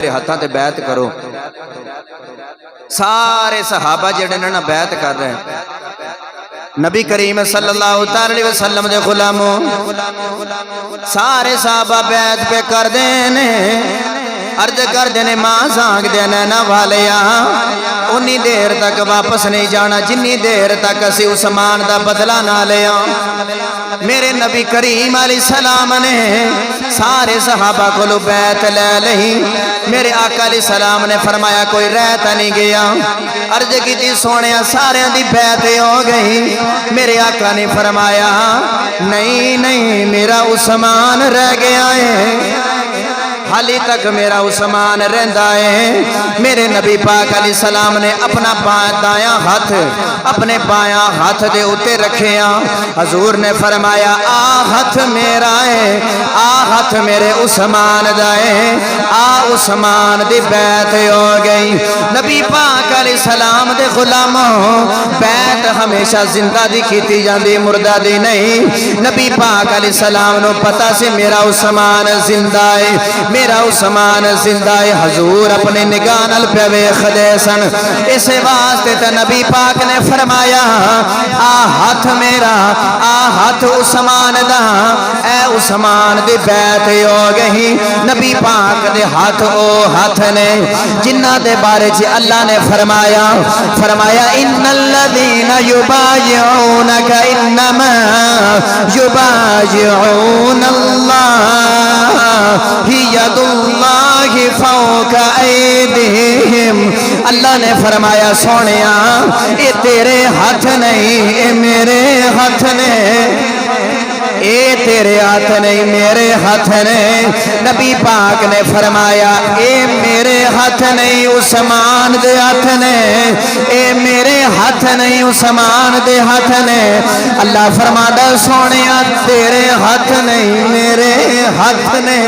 ہاتھاں تے بیعت کرو. سارے صحابہ جڑے نا بیعت کر رہے ہیں. نبی کریم صلی اللہ علیہ وسلم دے غلاموں سارے صحابہ بیعت پہ کر دینے. عرض کر دینے ماں زانگ دینے نا والیا انی دیر تک واپس نہیں جانا جنی دیر تک اسی عثمان دا بدلہ نہ لیا. میرے نبی کریم علیہ السلام نے سارے صحابہ کو بیعت لے لئی. میرے آقا علیہ السلام نے فرمایا کوئی رہتا نہیں گیا. عرض کی تھی سونے سارے دی بیعت ہو گئی. میرے آقا نے فرمایا نہیں نہیں میرا عثمان رہ گیا ہے حالی تک میرا عثمان رہندا ہے. میرے نبی پاک علیہ السلام نے اپنا دایاں ہاتھ اپنے بایاں ہاتھ دے اتے رکھیا. حضور نے فرمایا آ ہاتھ میرا ہے آ ہاتھ میرے عثمان دا ہے. آ عثمان دی بیعت ہو گئی. نبی پاک علیہ السلام دے غلاموں بیعت ہمیشہ زندہ دی کیتی جاندی مردہ دی نہیں. نبی پاک علیہ السلام نو پتا سے میرا عثمان زندہ ہے میرا عثمان زندہ ہے. حضور اپنے نگاہ نال پہ ویکھ دے سن. اس واسطے تے نبی پاک نے فرمایا آ ہاتھ میرا آ ہاتھ عثمان دا اے عثمان دی بیعت ہو گئی. نبی پاک دے ہاتھ او ہاتھ نے جنہ دے بارے چ اللہ نے فرمایا ان الذین یبایعونک انما یبایعون اللہ ید اللہ فوق ایدیہم. اللہ نے فرمایا سونیا اے تیرے ہاتھ نہیں اے میرے ہاتھ نے. اے تیرے ہاتھ نہیں میرے ہاتھ نے. نبی پاک نے فرمایا اے میرے ہاتھ نہیں عثمان دے ہاتھ نے. اے میرے ہاتھ نہیں عثمان دے ہاتھ نے. اللہ فرماتا سونیا تیرے ہاتھ نہیں میرے ہاتھ نے.